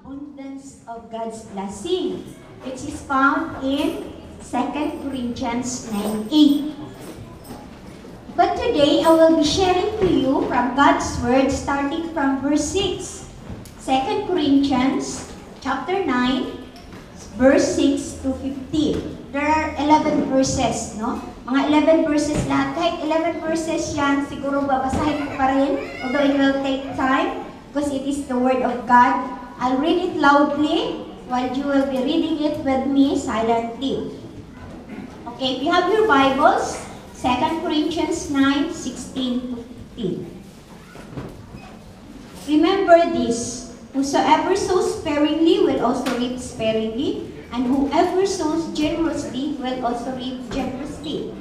abundance of God's blessing, which is found in 2 Corinthians 9:8. But today, I will be sharing to you from God's Word starting from verse 6. 2 Corinthians chapter 9, verse 6 to 15. There are 11 verses, no? Mga 11 verses lahat. Kahit 11 verses yan, siguro babasahin ko pa rin, although it will take time, because it is the Word of God. I'll read it loudly, while you will be reading it with me silently. Okay, if you have your Bibles, 2 Corinthians 9, 16 to 15. Remember this, whosoever sows sparingly will also reap sparingly, and whoever sows generously will also reap generously.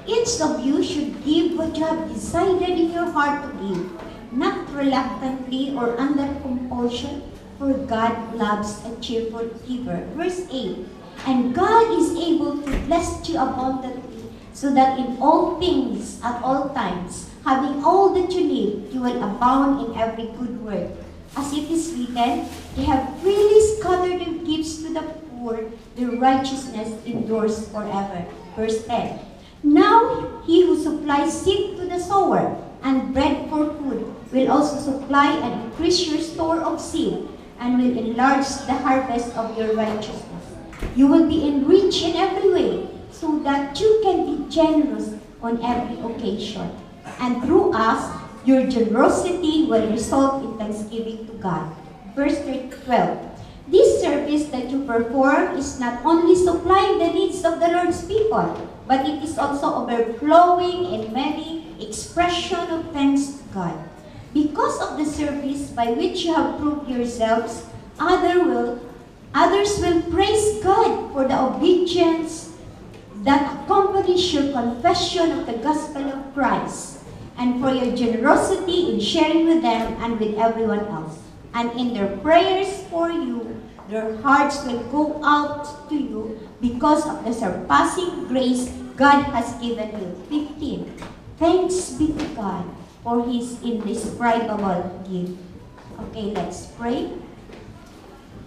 Each of you should give what you have decided in your heart to give, not reluctantly or under compulsion, for God loves a cheerful giver. Verse 8, and God is able to bless you abundantly, so that in all things, at all times, having all that you need, you will abound in every good work. As it is written, they have freely scattered their gifts to the poor, their righteousness endures forever. Verse 10, now he who supplies seed to the sower and bread for food will also supply and increase your store of seed, and will enlarge the harvest of your righteousness. You will be enriched in every way, so that you can be generous on every occasion. And through us, your generosity will result in thanksgiving to God. Verse 12. This service that you perform is not only supplying the needs of the Lord's people, but it is also overflowing in many expressions of thanks to God. Because of the service by which you have proved yourselves, others will praise God for the obedience that accompanies your confession of the gospel of Christ, and for your generosity in sharing with them and with everyone else. And in their prayers for you, their hearts will go out to you because of the surpassing grace God has given you. 15. Thanks be to God for His indescribable gift. Okay, let's pray.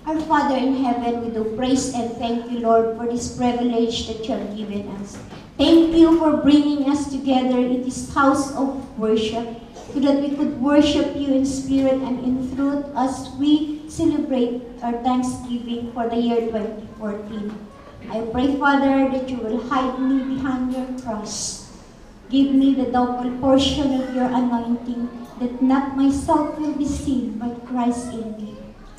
Our Father in heaven, we do praise and thank you, Lord, for this privilege that you have given us. Thank you for bringing us together in this house of worship, so that we could worship you in spirit and in truth as we celebrate our Thanksgiving for the year 2014. I pray, Father, that you will hide me behind your cross. Give me the double portion of your anointing, that not myself will be seen, but Christ in me.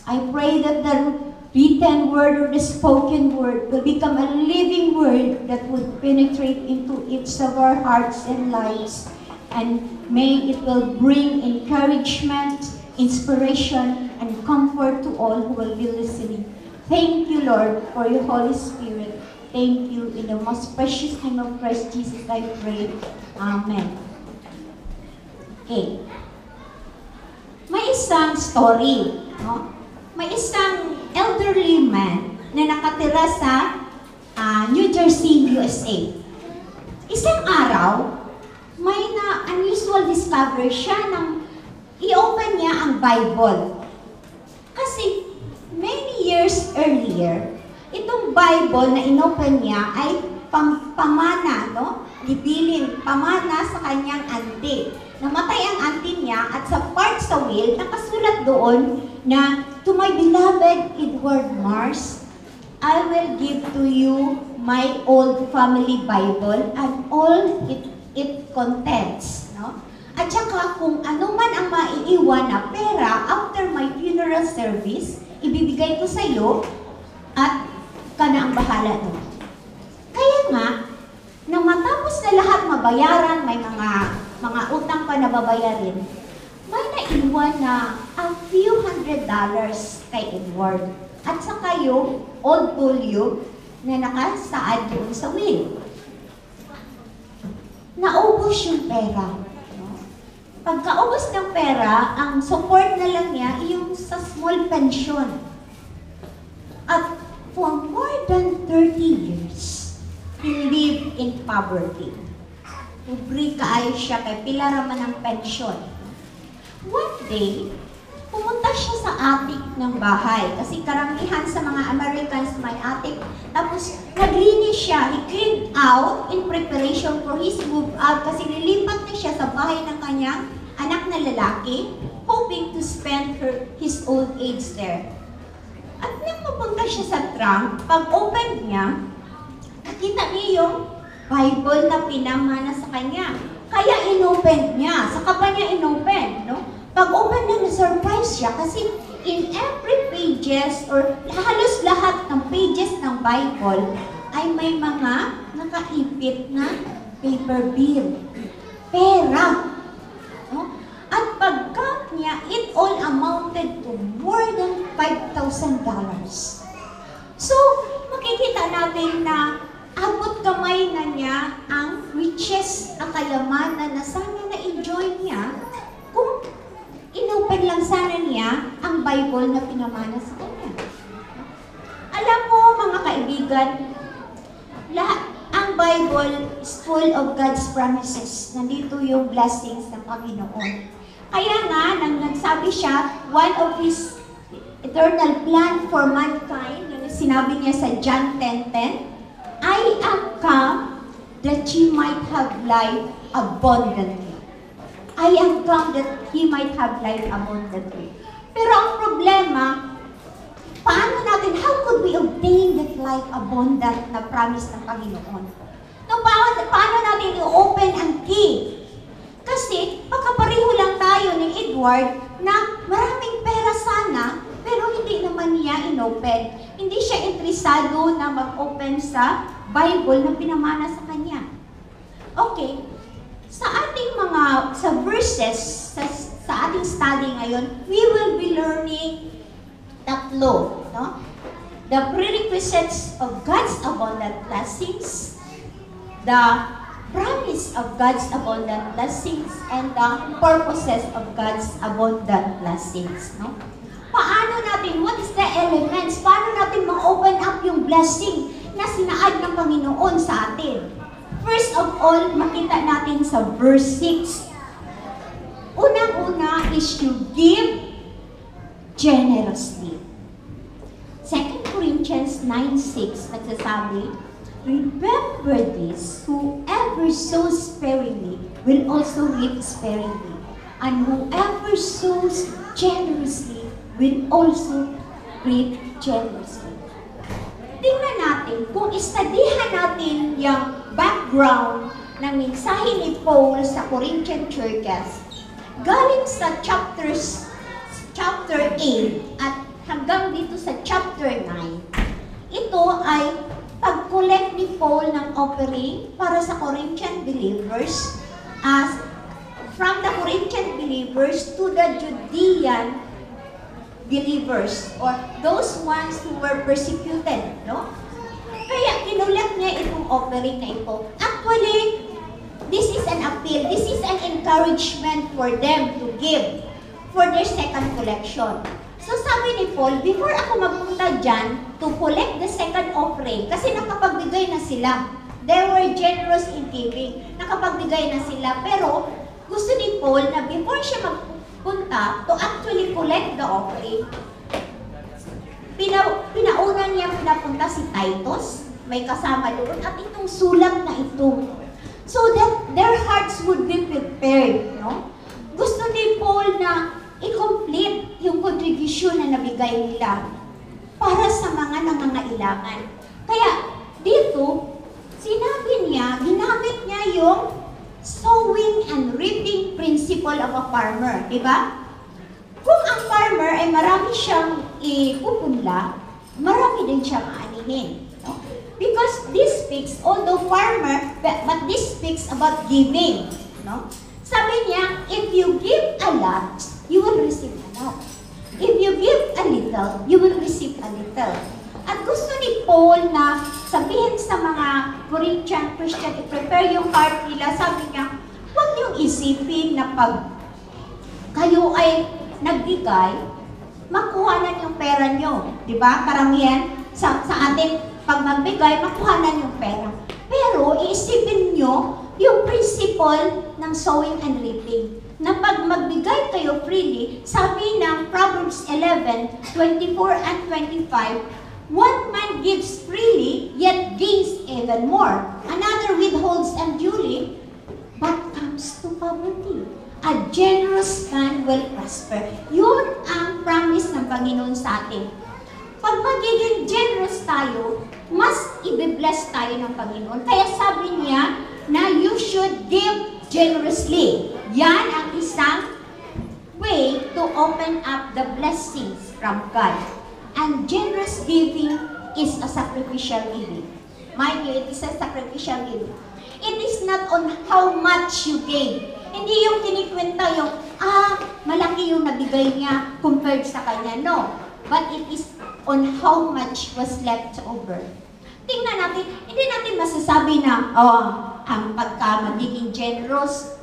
I pray that the written word or the spoken word will become a living word that would penetrate into each of our hearts and lives. And may it will bring encouragement, inspiration, and comfort to all who will be listening. Thank you, Lord, for your Holy Spirit. Thank you. In the most precious name of Christ Jesus, I pray. Amen. Okay. May isang story, no? May isang elderly man na nakatira sa New Jersey, USA. Isang araw, may unusual discovery siya nang i-open niya ang Bible. Kasi many years earlier, itong Bible na inopen niya ay pamana, no? Libilin, pamana sa kanyang auntie. Namatay ang auntie niya at sa part sa will, nakasulat doon na, to my beloved Edward Mars, I will give to you my old family Bible and all it contents. No? At saka kung ano man ang maiiwan na pera after my funeral service, ibibigay ko sa iyo at ka na ang bahala doon. Kaya nga, nang matapos na lahat mabayaran, may mga utang pa na babayarin, may naiwan na a few $100 kay Edward. At saka yung old folio na nakasaad doon sa will. Naubos yung pera. No? Pagkaubos ng pera, ang support na lang niya yung sa small pension. At for more than 30 years, he lived in poverty. Pobre kaayo siya kay pila raman ng pension. One day, pumunta siya sa attic ng bahay. Kasi karamihan sa mga Americans may attic. Tapos, naglinis siya. He cleaned out in preparation for his move out kasi nilipat na siya sa bahay ng kanyang anak na lalaki, hoping to spend his old age there. At nang mapunta siya sa trunk, pag-open niya, nakita niya yung Bible na pinamana sa kanya. Kaya inopen niya. Saka pa niya inopen, no? Pag-open na, na-surprise siya kasi in every pages or halos lahat ng pages ng Bible ay may mga nakaipit na paper bill. Pera. No? At pag-count niya, it all amounted to more than $5,000. So, makikita natin na abot kamay na niya ang riches, ang kayamanan na sana na-enjoy niya kung inopen lang sana niya ang Bible na pinamana sa kanya. Alam mo, mga kaibigan, ang Bible is full of God's promises. Nandito yung blessings ng Panginoon. Kaya nga, nang nagsabi siya, one of His eternal plan for mankind, yung sinabi niya sa John 10:10, I am come that ye might have life abundantly. I am come that ye might have life abundantly. Pero ang problema, paano natin, how could we obtain that life abundant na promise ng Panginoon? No, paano natin i-open ang key? Kasi, pagkapareho lang tayo ni Edward na maraming pera sana, pero hindi naman niya inopen. Hindi siya interesado na mag-open sa Bible na pinamana sa kanya. Okay, sa ating sa verses, sa ating study ngayon, we will be learning tatlo, no? The prerequisites of God's abundant blessings, the promise of God's abundant blessings, and the purposes of God's abundant blessings, no? Paano natin, what is the elements? Paano natin ma-open up yung blessing na sinaad ng Panginoon sa atin? First of all, makita natin sa verse 6. Unang-una is you give generously. 2 Corinthians 9:6 nagsasabi, remember this, whoever sows sparingly will also reap sparingly, and whoever sows generously will also reap generously. Tingnan natin, kung istadihan natin yung background ng mensahe ni Paul sa Corinthian churches, galing sa chapter 8 at hanggang dito sa chapter 9, ito ay pag-collect ni Paul ng offering para sa Corinthian believers as from the Corinthian believers to the Judean believers or those ones who were persecuted, no? Kaya kinulat niya itong offering na ito. Actually, this is an appeal, this is an encouragement for them to give for their second collection. So sabi ni Paul, before ako magpunta dyan to collect the second offering, kasi nakapagbigay na sila. They were generous in giving. Nakapagbigay na sila. Pero gusto ni Paul na before siya magpunta to actually collect the offering, pinauna niya pinapunta si Titus, may kasama doon, at itong sulat na ito. So that their hearts would be prepared, no? Gusto ni Paul na i-complete yung contribution na nabigay nila para sa mga nangangailangan. Kaya dito, sinabi niya, ginamit niya yung sowing and reaping principle of a farmer, di ba? Kung ang farmer ay marami siyang ipupunla, marami din siyang aanihin. No? Because this speaks, although farmer, but this speaks about giving. No? Sabi niya, if you give a lot, you will receive a lot. If you give a little, you will receive a little. At gusto ni Paul na sabihin sa mga Corinthian Christian, i-prepare yung heart nila, sabi niya, huwag niyong isipin na pag kayo ay nagbigay, makuhanan yung pera niyo. Diba? Karamihan sa atin, pag magbigay, makuhanan yung pera. Pero iisipin niyo yung principle ng sowing and reaping. Na pag magbigay kayo freely, sabi ng Proverbs 11:24 and 25, one man gives freely, yet gains even more. Another withholds unduly, but comes to poverty. A generous man will prosper. Yun ang promise ng Panginoon sa atin. Pag magiging generous tayo, mas i-bless tayo ng Panginoon. Kaya sabi niya na you should give generously. Yan ang isang way to open up the blessings from God. And generous giving is a sacrificial giving. Mind you, it is a sacrificial giving. It is not on how much you gave. Hindi yung kinikwenta yung, malaki yung nabigay niya compared sa kanya. No. But it is on how much was left over. Tingnan natin, hindi natin masasabi na, ang pagka magiging generous,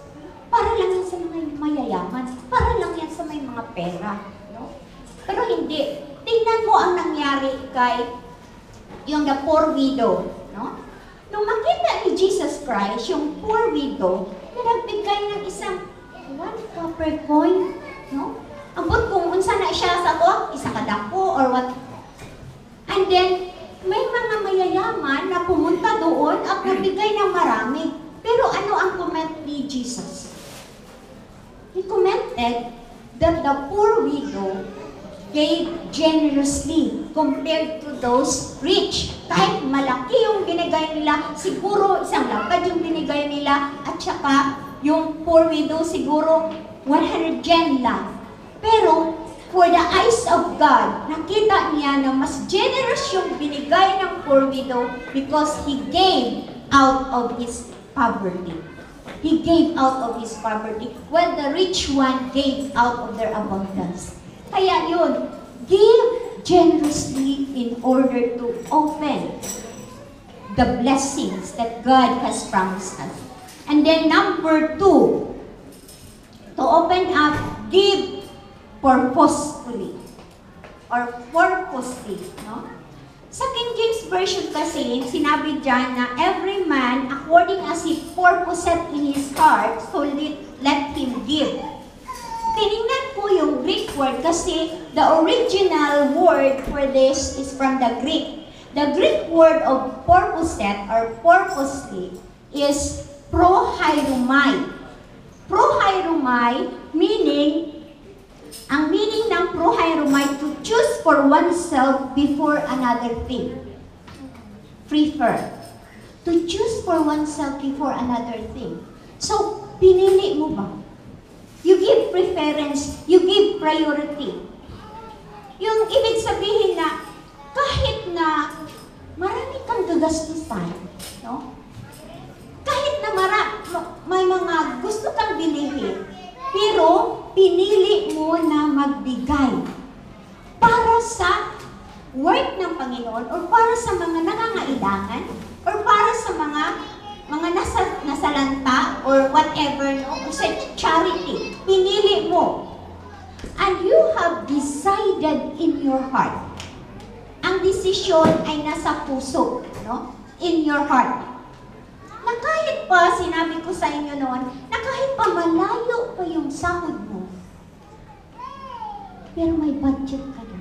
para lang yan sa mga mayayaman, para lang yan sa may mga pera. No? Pero hindi. Tingnan mo ang nangyari kay yung the poor widow. No? Nung makita ni Jesus Christ, yung poor widow, na nagbigay ng isang 1 copper coin, no? Abot kung unsa na siya sa to, isa kadako or what. And then, may mga mayayaman na pumunta doon at nagbigay ng marami. Pero ano ang comment ni Jesus? He commented that the poor widow gave generously compared to those rich. Kahit malaki yung binigay nila, siguro isang lapad yung binigay nila, at saka yung poor widow siguro 100 yen lang. Pero for the eyes of God, nakita niya na mas generous yung binigay ng poor widow because he gave out of his poverty. He gave out of his poverty, while the rich one gave out of their abundance. Kaya yun, give generously in order to open the blessings that God has promised us. And then number 2, to open up, give purposefully or purposely, no? Sa King James Version kasi, sinabi dyan na every man according as he purposeth in his heart, so let him give. Tinignan ko yung Greek word kasi the original word for this is from the Greek. The Greek word of purposeth or purposely is prohairomai. Prohairomai meaning, ang meaning ng prohairomai, to choose for oneself before another thing. Prefer. To choose for oneself before another thing. So, pinili mo ba? You give preference, you give priority. Yung ibig sabihin na, kahit na marami kang gagastusan, no? Kahit na may mga gusto kang bilihin, pero pinili mo na magbigay para sa work ng Panginoon or para sa mga nangangailangan or para sa mga nasalanta or whatever, no? O sa charity. Pinili mo. And you have decided in your heart. Ang desisyon ay nasa puso, no? In your heart. Na kahit pa, sinabi ko sa inyo noon, na kahit pa malayo pa yung sahod mo, pero may budget ka na.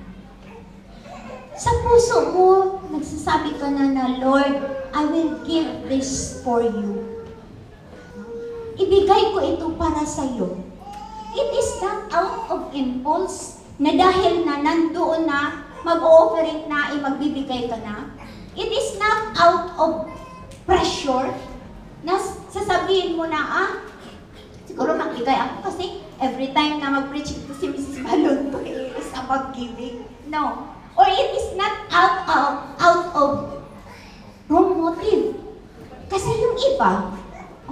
Sa puso mo, nagsasabi ka na, Lord, I will give this for you. Ibigay ko ito para sa iyo. It is not out of impulse, na dahil na nandoon na, mag-ooperate na, magbibigay ka na. It is not out of pressure, na sasabihin mo na, siguro magbigay ako kasi every time na mag-preach ito si Mrs. Balon to is about giving. No. Or it is not out of wrong motive. Kasi yung iba,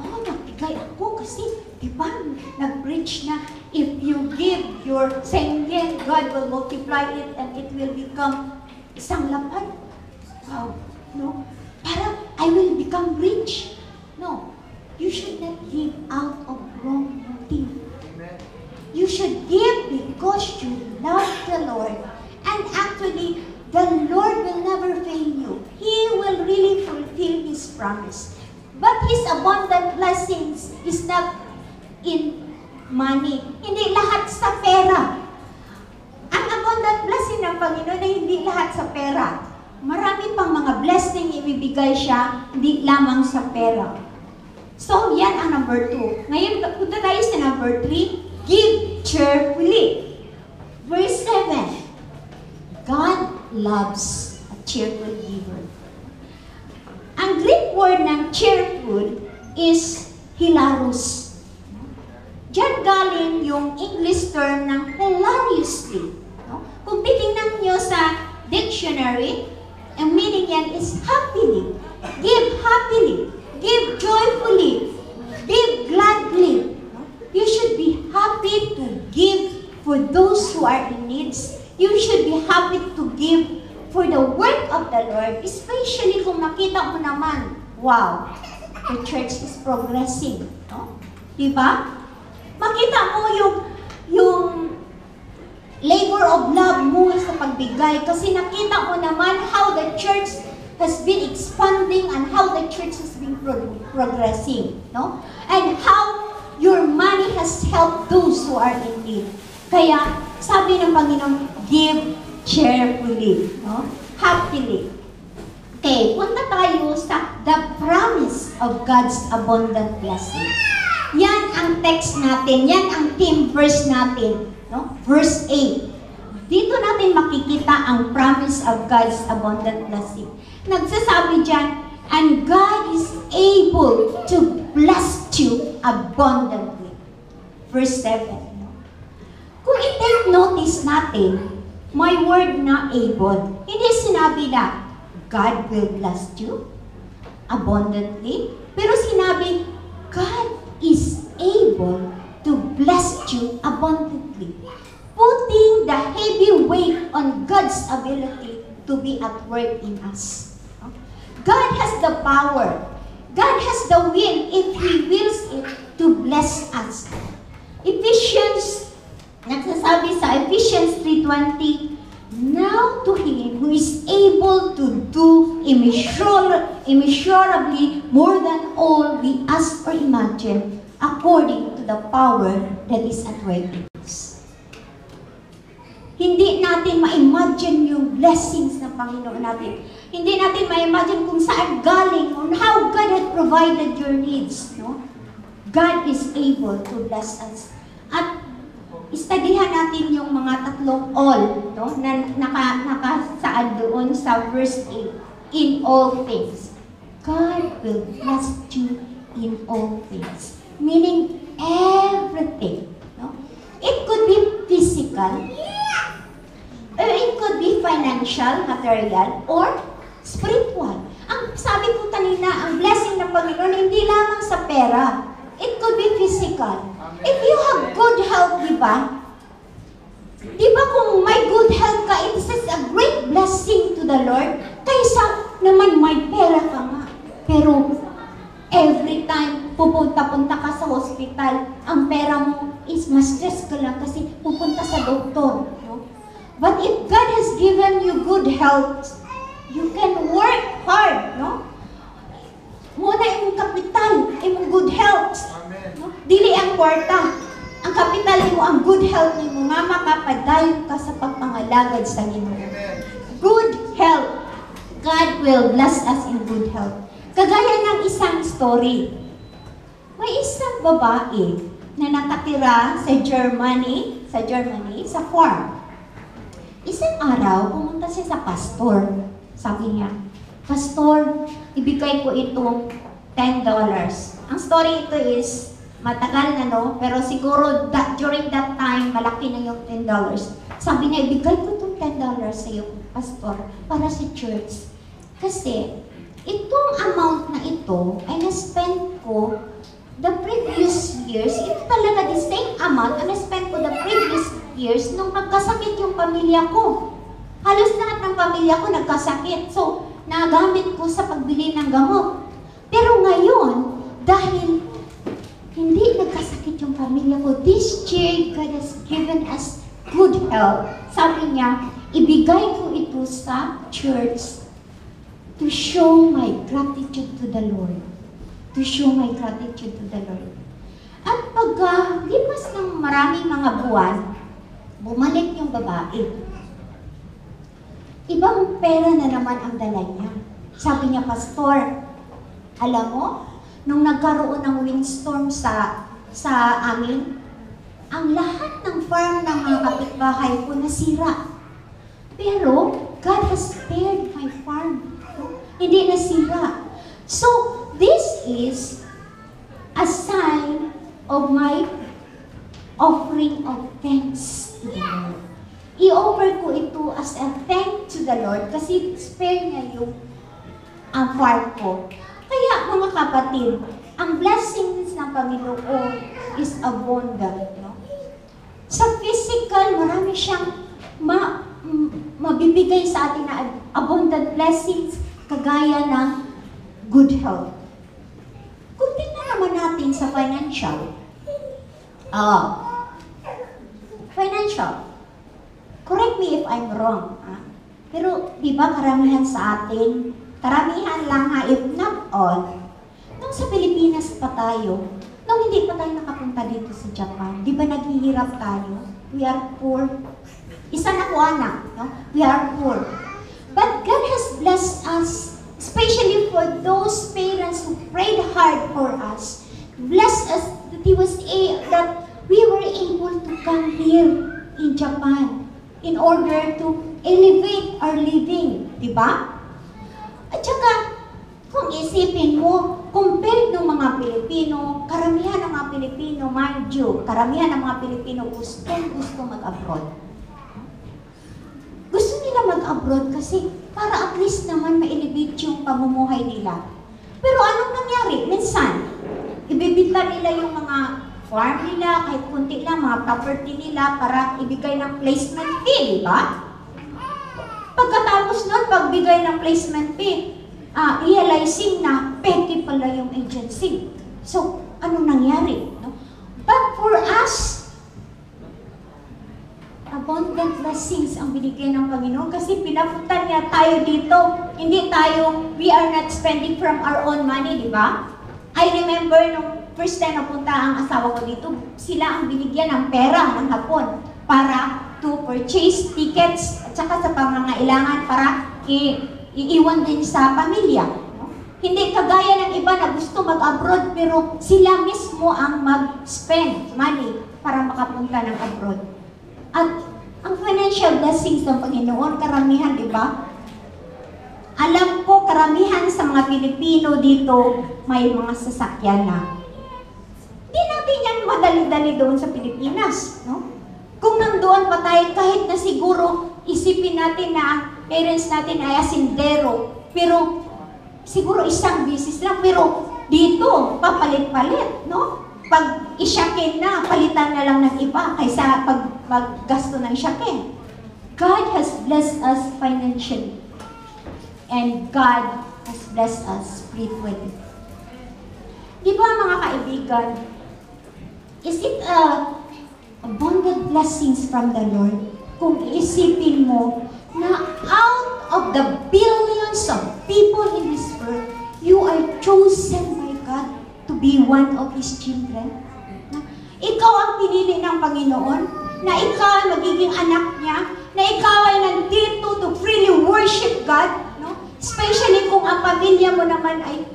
nagbigay ako kasi, di ba, nag-preach na, if you give your same yen, God will multiply it and it will become isang lapad. Wow. No? Para I will become rich. No. You should not give out of wrong motive. Amen. You should give because you love the Lord. And actually, the Lord will never fail you. He will really fulfill His promise. But His abundant blessings is not in money. Hindi lahat sa pera. Ang abundant blessing ng Panginoon ay hindi lahat sa pera. Marami pang mga blessing ibibigay siya, hindi lamang sa pera. So, yan ang number 2. Ngayon, punta tayo sa number 3. Give cheerfully. Verse 7. God loves a cheerful giver. Ang Greek word ng cheerful is hilarous. Diyan galing yung English term ng hilariously. No? Kung titingnan nyo sa dictionary, ang meaning yan is happily. Give happily. Give joyfully. Give gladly. You should be happy to give for those who are in needs. You should be happy to give for the work of the Lord, especially kung makita mo naman, wow, the church is progressing. No? Diba? Makita mo yung labor of love mo sa pagbigay kasi nakita mo naman how the church has been expanding and how the church has been progressing. No? And how your money has helped those who are in need. Kaya, sabi ng Panginoon, give cheerfully, no? Happily. Okay, punta tayo sa the promise of God's abundant blessing. Yan ang text natin, yan ang theme verse natin, no? Verse 8. Dito natin makikita ang promise of God's abundant blessing. Nagsasabi dyan, and God is able to bless you abundantly. Verse 7. No? Kung i-take notice natin, my word na able, hindi sinabi na God will bless you abundantly, pero sinabi God is able to bless you abundantly, putting the heavy weight on God's ability to be at work in us. God has the power. God has the will, if He wills it, to bless us. Nagsasabi sa Ephesians 3:20, now to Him who is able to do immeasurably more than all we ask or imagine, according to the power that is at work in us. Hindi natin ma-imagine yung blessings ng Panginoon natin. Hindi natin ma-imagine kung saan galing, on how God had provided your needs. No? God is able to bless us. At istadihan natin yung mga tatlong all, no, na nakasaad doon sa verse 8. In all things. God will bless you in all things. Meaning everything. No? It could be physical, or it could be financial, material, or spiritual. Ang sabi ko kanina, ang blessing ng Panginoon hindi lamang sa pera. It could be physical. If you have good health, di ba? Di ba kung may good health ka, it is a great blessing to the Lord. Kaysa naman may pera ka nga. Pero every time pupunta-punta ka sa hospital, ang pera mo is ma-stress ka lang kasi pupunta sa doktor. No? But if God has given you good health, you can work hard. No? Muna yung kapital, yung good health. No? Dili ang kwarta. Ang kapital mo, ang good health mo, nga makapadayon ka sa pagpangalagad sa Ginoo. Good health. God will bless us in good health. Kagaya ng isang story. May isang babae na nakatira sa Germany, sa farm. Isang araw, pumunta siya sa pastor. Sabi niya, Pastor, ibigay ko ito $10. Ang story ito is, matagal na no, pero siguro during that time, malaki na yung $10. Sabi niya, ibigay ko itong $10 sa iyo, Pastor, para sa church. Kasi, itong amount na ito ay na-spend ko the previous years. Ito talaga the same amount na na-spend ko the previous years nung nagkasakit yung pamilya ko. Halos lahat ng pamilya ko nagkasakit. So, nagamit ko sa pagbili ng gamot. Pero ngayon, dahil hindi nagkasakit yung pamilya ko, this year, God has given us good health. Sabi niya, ibigay ko ito sa church to show my gratitude to the Lord. to show my gratitude to the Lord. At pag lipas ng maraming mga buwan, bumalik yung babae. Ibang pera na naman ang dala niya. Sabi niya, Pastor, alam mo, nung nagkaroon ng windstorm sa amin, ang lahat ng farm ng mga kapitbahay ko nasira. Pero, God has spared my farm. Hindi nasira. So, this is a sign of my offering of thanks to the Lord. I-offer ko ito as a thank to the Lord kasi spare niya yung farm ko. Kaya mga kapatid, ang blessings ng Panginoon is abundant. No? Sa physical, marami siyang mabibigay sa atin na abundant blessings kagaya ng good health. Kung tingnan naman natin sa financial, correct me if I'm wrong, pero di ba karamihan sa atin, karamihan lang ha, if not all, nung sa Pilipinas pa tayo, nung hindi pa tayo nakapunta dito sa Japan, di ba naghihirap tayo? We are poor. Isa na ko anak, no? We are poor. But God has blessed us, especially for those parents who prayed hard for us, blessed us that we were able to come here in Japan in order to elevate our living, di ba? At saka, kung isipin mo, compared ng mga Pilipino, karamihan ng mga Pilipino, mind you, karamihan ng mga Pilipino gusto mag-abroad. Gusto nila mag-abroad kasi para at least naman ma-elevate yung pamumuhay nila. Pero anong nangyari? Minsan, ibibita nila yung mga farm nila, kahit kunti lang, mga property nila para ibigay ng placement fee, di ba? Pagkatapos nun, pagbigay ng placement fee, realizing na peke pala yung agency. So, anong nangyari? No? But for us, abundant blessings ang binigay ng Panginoon kasi pinapunta niya tayo dito. Hindi tayo, we are not spending from our own money, di ba? I remember nung first time napunta ang asawa ko dito, sila ang binigyan ng pera ng hapon para to purchase tickets at saka sa pangangailangan para iiwan din sa pamilya. No? Hindi kagaya ng iba na gusto mag-abroad pero sila mismo ang mag-spend money para makapunta ng abroad. At ang financial blessings ng Panginoon, karamihan, di ba? Alam ko, karamihan sa mga Pilipino dito, may mga sasakyan na. Hindi natin yan madali-dali doon sa Pilipinas, no? Kung nandoon pa tayo, kahit na siguro isipin natin na parents natin ay asindero, pero siguro isang bisis lang, pero dito, papalit-palit, no? Pag isyakin na, palitan na lang ng iba kaysa paggasto ng isyakin. God has blessed us financially. And God has blessed us spiritually. Di ba mga kaibigan, is it abundant blessings from the Lord kung isipin mo na out of the billions of people in this world, you are chosen by God to be one of His children? Na ikaw ang pinili ng Panginoon, na ikaw ay magiging anak niya, na ikaw ay nandito to freely worship God, no? Especially kung ang pamilya mo naman ay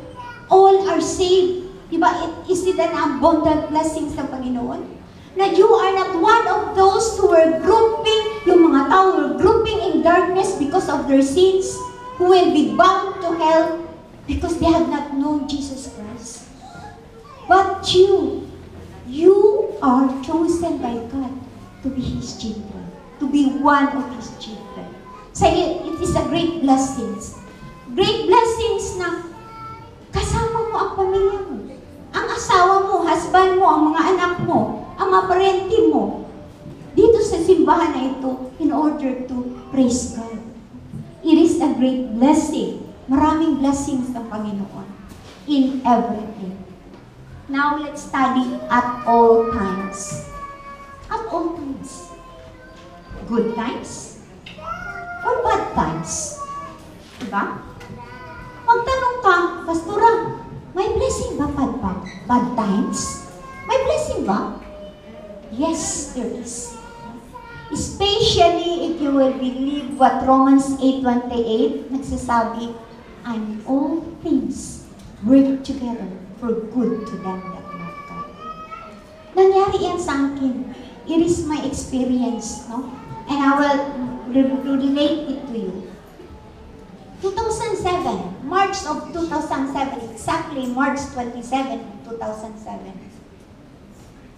all are saved. Diba? Is it an abundant blessings ng Panginoon? Na you are not one of those who were grouping, yung mga tao were grouping in darkness because of their sins, who will be bound to hell because they have not known Jesus Christ. But you are chosen by God to be His children, to be one of His children. So it is a great blessings. Great blessings na kasama mo ang pamilya mo, ang asawa mo, husband mo, ang mga anak mo, ang mga parente mo, dito sa simbahan na ito in order to praise God. It is a great blessing. Maraming blessings ng Panginoon in everything. Now, let's study at all times. At all times. Good times or bad times. Diba? Magtanong ka, Pastora, may blessing blessing ba bad times? May blessing ba? Yes, there is. Especially if you will believe what Romans 8:28 nagsasabi, and all things work together for good to them that love God. Nangyari yan sa akin. It is my experience, no? And I will relate it to you. 2007, March of 2007, exactly March 27, 2007,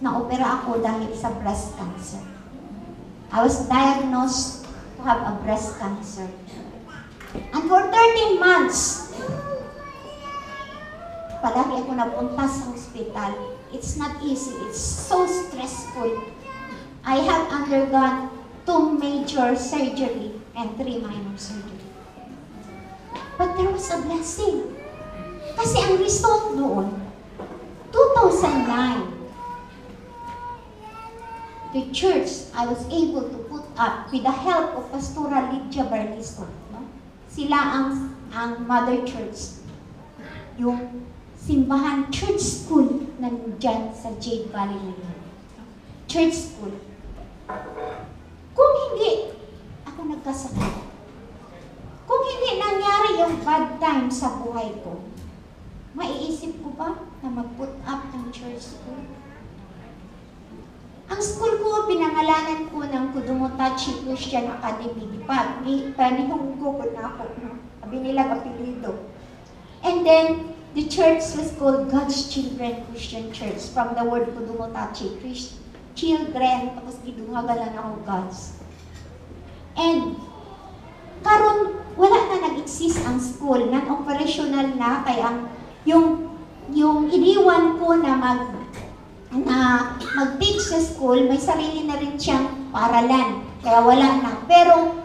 na-opera ako dahil sa breast cancer. I was diagnosed to have a breast cancer. And for 13 months, palagi ako napunta sa hospital. It's not easy. It's so stressful. I have undergone 2 major surgery and 3 minor surgery. But there was a blessing. Kasi ang result noon, 2009, the church, I was able to put up with the help of Pastora Lydia Barliso. No? Sila ang mother church. Yung simbahan church school na dyan sa Jade Valley ngayon. Church school. Kung hindi ako nagkasakit, kung hindi nangyari yung bad time sa buhay ko, maiisip ko ba na mag-put up ng church school? Ang school ko, pinangalanan ko ng Kudumotachi Christian Academy. Panihunggo ko na ako. Sabi nila apelido. And then, the church was called God's Children Christian Church. From the word Kudumotachi, children, tapos gidungagalan ako God's. And, karon wala na nag-exist ang school. Non-operational na, kaya yung iniwan ko na mag-teach sa school, may sarili na rin siyang paralan. Kaya wala na. Pero,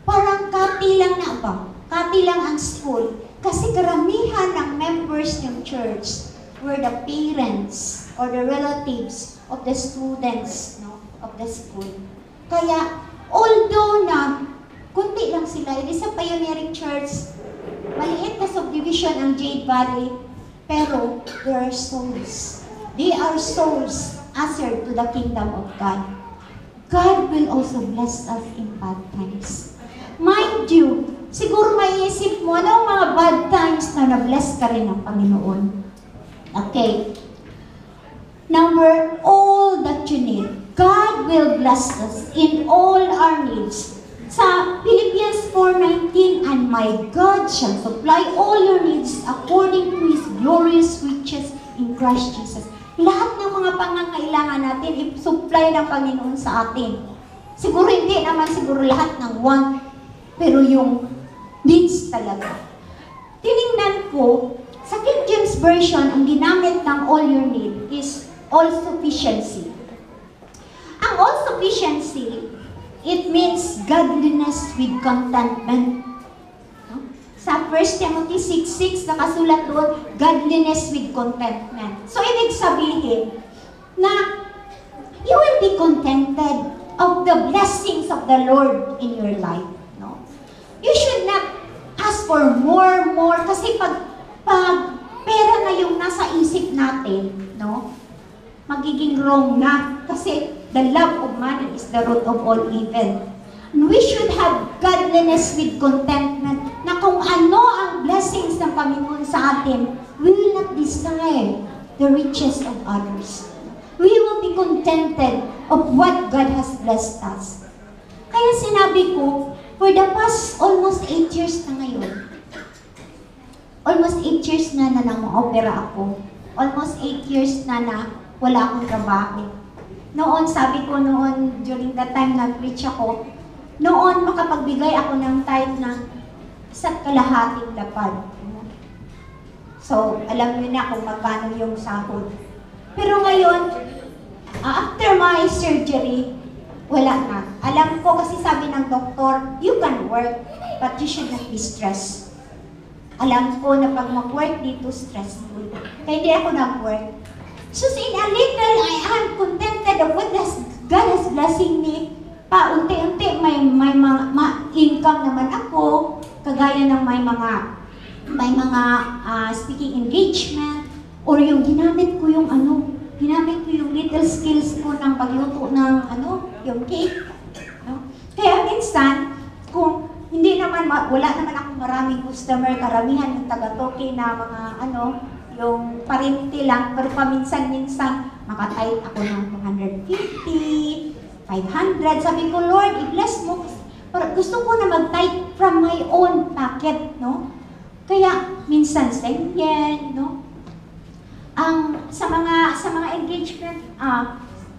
parang kati lang na ba? Kati lang ang school. Kasi karamihan ng members ng church were the parents or the relatives of the students, no, of the school. Kaya, although na kunti lang sila, it is a pioneering church, maliit na subdivision ang Jade Valley, pero there are souls. They are souls ushered to the kingdom of God. God will also bless us in bad times. Mind you, siguro maiisip mo, anong mga bad times na na-bless ka rin ng Panginoon? Okay. Number, all that you need. God will bless us in all our needs. Sa Philippians 4:19, and my God shall supply all your needs according to His glorious riches in Christ Jesus. Lahat ng mga pangangailangan natin, i-supply ng Panginoon sa atin. Siguro hindi naman siguro lahat ng want, pero yung needs talaga. Tiningnan ko, sa King James Version, ang ginamit ng all your need is all sufficiency. Ang all sufficiency, it means godliness with contentment. Sa 1 Timothy 6:6, nakasulat doon, godliness with contentment. So, ibig sabihin na you will be contented of the blessings of the Lord in your life. No? You should not ask for more, kasi pag pera na yung nasa isip natin, no? Magiging wrong na. Kasi the love of money is the root of all evil. And we should have godliness with contentment na kung ano ang blessings ng Panginoon sa atin, we will not desire the riches of others. We will be contented of what God has blessed us. Kaya sinabi ko, for the past almost 8 years na ngayon, almost 8 years na nang-opera ako, almost 8 years na wala akong trabaho. Noon, sabi ko noon, during the time na preach ako, noon makapagbigay ako ng tithe na 1.5 lapad. So, alam niyo na kung magkano yung sahod. Pero ngayon, after my surgery, wala na. Alam ko kasi sabi ng doktor, you can work, but you should not be stressed. Alam ko na pag mag-work dito, stressful. Kaya hindi ako nag-work. So, in a little, I am contented of what God has blessing me. Paunti-unti, may mga income naman ako, kagaya ng may mga may mga speaking engagement, or yung ginamit ko yung little skills ko ng pagluto ng yung cake. No? Kaya minsan, kung hindi naman, wala naman akong maraming customer, karamihan yung taga-toke na mga yung parinti lang, pero paminsan-minsan, makatype ako ng 250, 500. Sabi ko, Lord, i-bless mo. Pero gusto ko na mag-type from my own packet, no? Kaya, minsan, 10 yen, no? Sa mga engagement,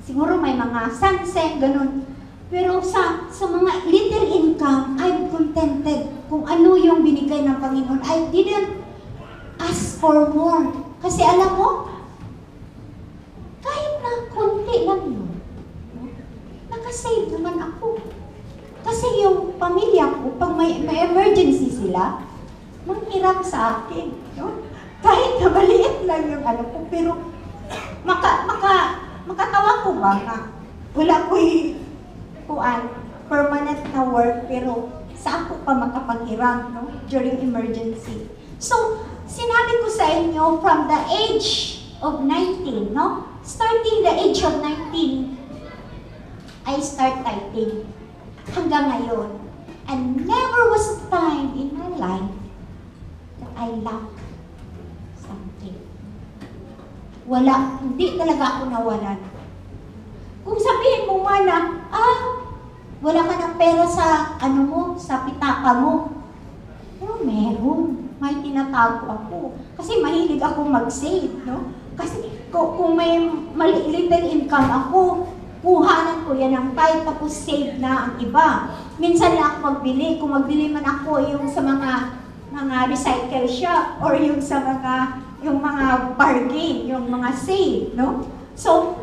siguro may mga sunset, ganun. Pero sa mga little income, I'm contented kung ano yung binigay ng Panginoon. I didn't ask for more. Kasi alam mo, kahit na konti lang yun, nakasave naman ako. Kasi yung pamilya ko, pag may emergency sila, manghiram sa akin. No? Kahit na maliit lang yung ko, pero makatawa ko ba na wala ko'y permanent na work, pero saan ko pa makapanghiram, no? During emergency. So, sinabi ko sa inyo, from the age of 19, no? Starting the age of 19, I start typing. Hanggang ngayon. And never was a time in my life that I lacked something. Wala, hindi talaga ako nawalan. Kung sabihin mo man na, wala ka ng pera sa, sa pitaka mo. Pero meron. May tinatago ako. Kasi mahilig ako mag-save, no? Kasi kung may little income ako, kuhanan ko yan ng tithe, tapos save na ang iba. Minsan lang ako magbili. Kung magbili man ako yung sa mga recycle shop, or yung sa mga bargain, yung mga sale, no? So,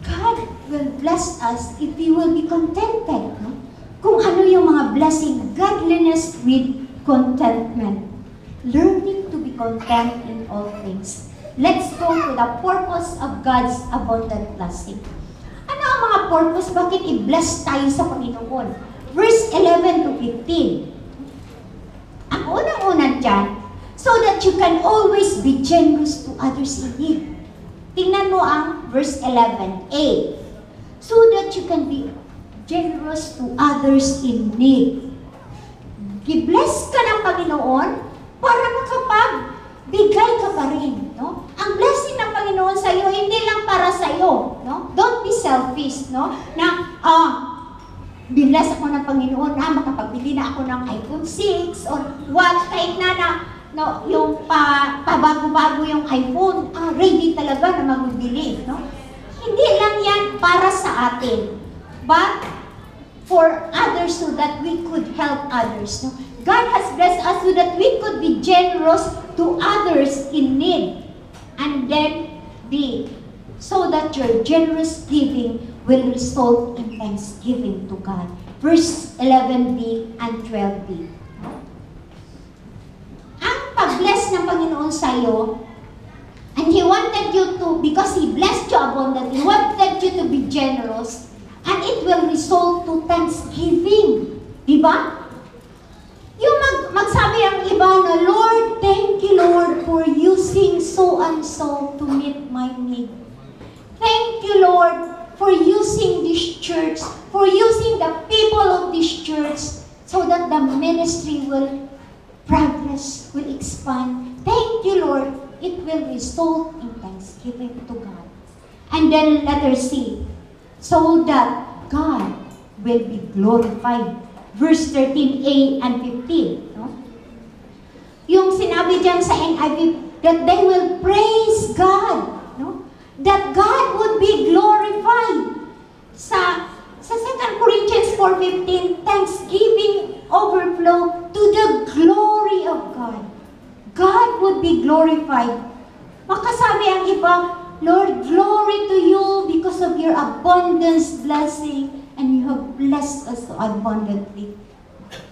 God will bless us if we will be contented, no? Kung ano yung mga blessing, godliness with contentment. Learning to be content in all things. Let's go to the purpose of God's abundant blessing. Ano ang mga purpose? Bakit i-bless tayo sa Panginoon? Verse 11 to 15. Ang unang-una dyan, so that you can always be generous to others in need. Tingnan mo ang verse 11a. So that you can be generous to others in need. I-bless ka ng Panginoon para makapagbigay ka pa rin. No? Ang blessing ng Panginoon sa iyo, hindi lang para sa iyo. No? Don't be selfish. No? Na, binless ako ng Panginoon na makapagbili na ako ng iPhone 6 or what, kahit no, yung pabago-bago yung iPhone, ready talaga na magbili, no? Hindi lang yan para sa atin, but for others so that we could help others, no? God has blessed us so that we could be generous to others in need, and then so that your generous giving will result in thanksgiving to God. Verse 11b and 12b. Pag-bless ng Panginoon sa iyo, and He wanted you to, because He blessed you abundantly, He wanted you to be generous, and it will result to thanksgiving. Diba? Yung magsabi ang iba na, Lord, thank you, Lord, for using so and so to meet my need. Thank you, Lord, for using this church, for using the people of this church, so that the ministry will progress, will expand. Thank you, Lord. It will result in thanksgiving to God. And then letter C, so that God will be glorified. Verse 13a and 15. No? Yung sinabi dyan sa NIV, that they will praise God. No? That God would be glorified. Sa 2 Corinthians 4:15, thanksgiving overflow to the glory of God. God would be glorified. Makasabi ang iba, Lord, glory to you because of your abundance blessing, and you have blessed us so abundantly.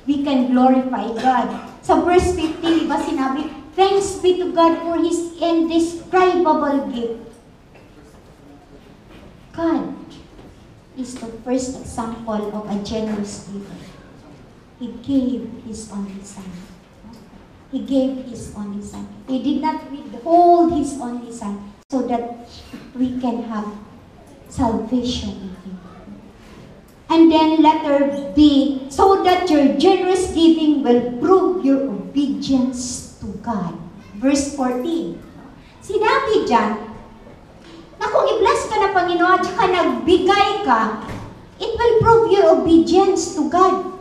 We can glorify God. Sa verse 15, diba sinabi, thanks be to God for His indescribable gift. God is the first example of a generous giver. He gave His only Son. He gave His only Son. He did not withhold His only Son so that we can have salvation in Him. And then letter B, so that your generous giving will prove your obedience to God. Verse 14. Sinabi dyan, na kung i-bless ka na Panginoon at saka nagbigay ka, it will prove your obedience to God.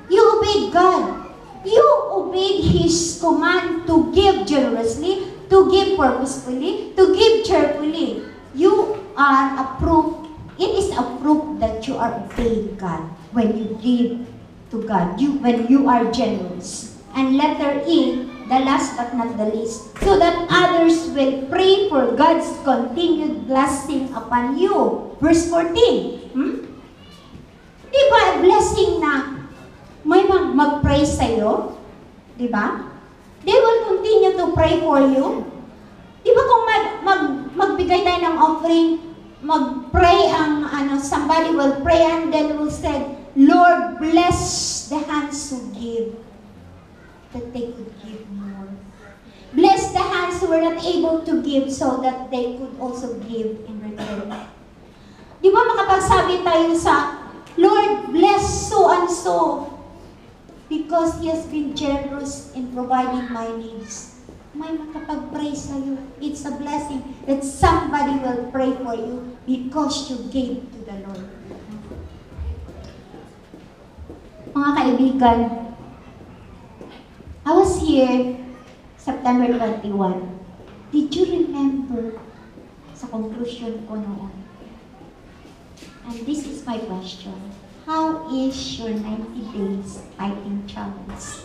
You obeyed God. You obeyed His command to give generously, to give purposefully, to give cheerfully. You are a proof. It is a proof that you are obeying God when you give to God, when you are generous. And letter E, the last but not the least, so that others will pray for God's continued blessing upon you. Verse 14. Di ba a blessing na may mag-pray sa'yo? Di ba? They will continue to pray for you. Di ba kung magbigay tayo ng offering, mag-pray somebody will pray and then will say, Lord, bless the hands who give, that they could give more. Bless the hands who were not able to give so that they could also give in return. Di ba makapagsabi tayo sa, Lord, bless so and so, because He has been generous in providing my needs. May makapag-pray sa'yo. It's a blessing that somebody will pray for you because you gave to the Lord. Mga kaibigan, I was here September 21. Did you remember sa conclusion ko noon? And this is my question. How is your 90 days fighting challenge?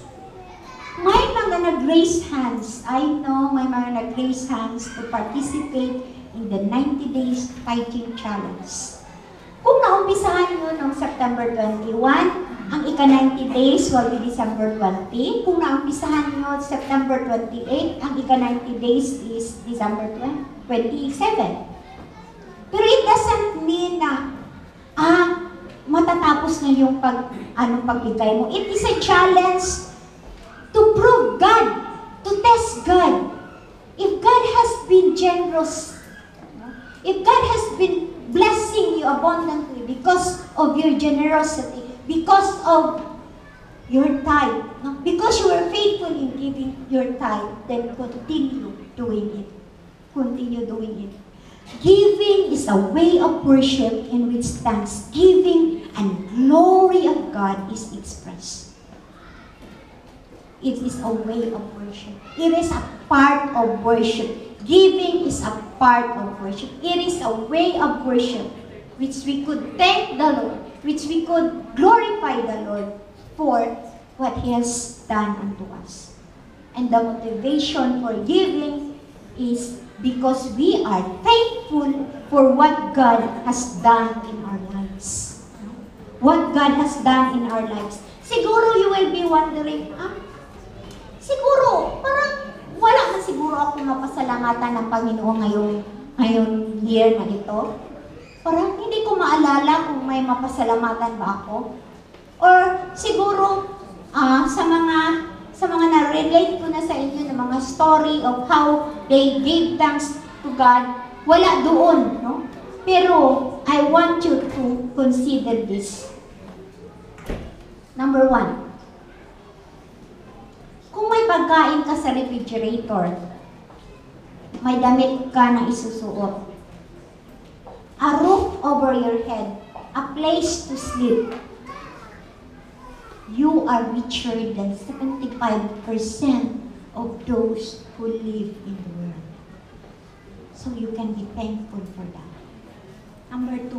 May mga nag-raise hands. I know may mga nag-raise hands to participate in the 90 days fighting challenge. Kung naumpisahan nyo noong September 21, ang ika-90 days will be December 20. Kung naumpisahan nyo September 28, ang ika-90 days is December 27. Pero it doesn't mean na, matatapos na yung pagbigay mo. It is a challenge to prove God, to test God. If God has been generous, if God has been blessing you abundantly because of your generosity, because of your tithe, because you were faithful in giving your tithe, then continue doing it. Continue doing it. Giving is a way of worship in which thanksgiving and glory of God is expressed. It is a way of worship. It is a part of worship. Giving is a part of worship. It is a way of worship which we could thank the Lord, which we could glorify the Lord for what He has done unto us. And the motivation for giving is because we are thankful for what God has done in our lives. What God has done in our lives. Siguro you will be wondering, siguro, parang wala na siguro ako mapasalamatan ng Panginoon ngayong year na ito. Parang hindi ko maalala kung may mapasalamatan ba ako. Or siguro, sa mga na-relate ko na sa inyo ng mga story of how they gave thanks to God, wala doon, no? Pero, I want you to consider this. Number 1. Kung may pagkain ka sa refrigerator, may damit ka na isusuot, a roof over your head, a place to sleep, you are richer than 75% of those who live in the world. So you can be thankful for that. Number 2,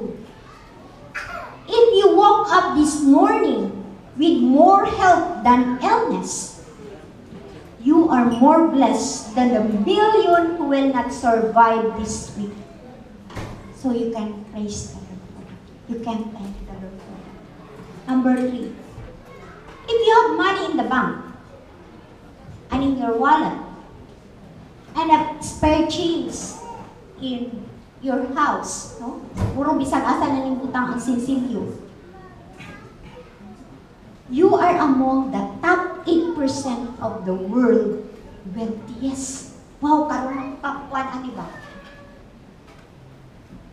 if you woke up this morning with more health than illness, you are more blessed than the million who will not survive this week. So you can praise the Lord for that. You can thank the Lord for that. Number 3, if you have money in the bank and in your wallet and a spare change in your house, no? Puro bisag asa na ning butang ang sinsilyo. You are among the top 8% 80% of the world wealthiest. Wow, karoon ng top 1, ano ba?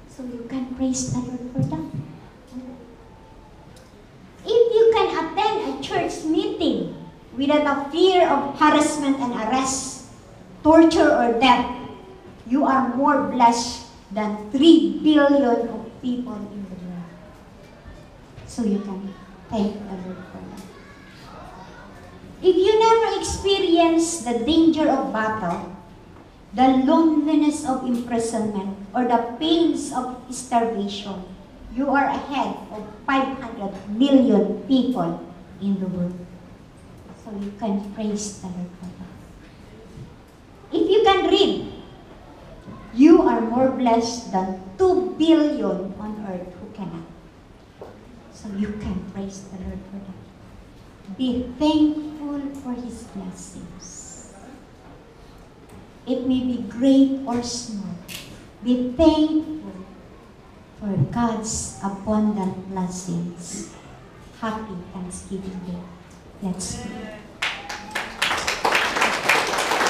So you can praise the Lord for that. If you can attend a church meeting without a fear of harassment and arrest, torture or death, you are more blessed than 3 billion of people in the world. So you can thank the Lord for that. If you never experience the danger of battle, the loneliness of imprisonment, or the pains of starvation, you are ahead of 500 million people in the world. So you can praise the Lord for that. If you can read, you are more blessed than 2 billion on earth who cannot. So you can praise the Lord for that. Be thankful for His blessings. It may be great or small. Be thankful for God's abundant blessings. Happy Thanksgiving Day. Let's pray.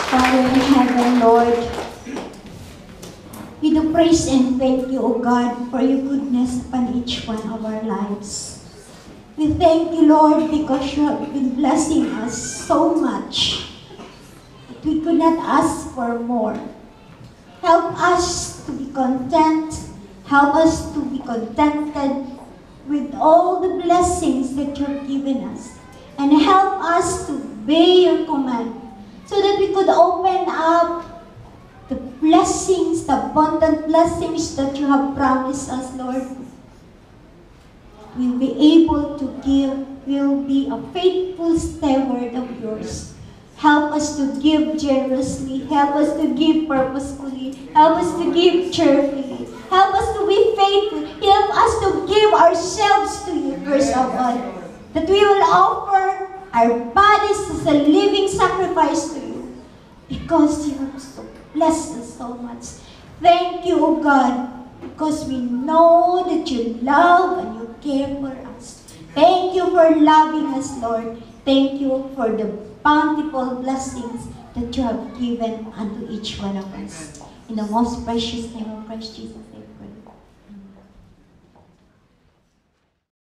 Father in heaven, Lord, we do praise and thank you, O God, for your goodness upon each one of our lives. We thank you, Lord, because you have been blessing us so much that we could not ask for more. Help us to be content. Help us to be contented with all the blessings that you have given us. And help us to obey your command so that we could open up the blessings, the abundant blessings that you have promised us, Lord. We'll be able to give. We'll be a faithful steward of yours. Help us to give generously. Help us to give purposefully. Help us to give cheerfully. Help us to be faithful. Help us to give ourselves to you, first of all. That we will offer our bodies as a living sacrifice to you. Because you have so blessed us so much. Thank you, O God, because we know that you love and you care for us. Thank you for loving us, Lord. Thank you for the bountiful blessings that you have given unto each one of us. In the most precious name of Christ Jesus.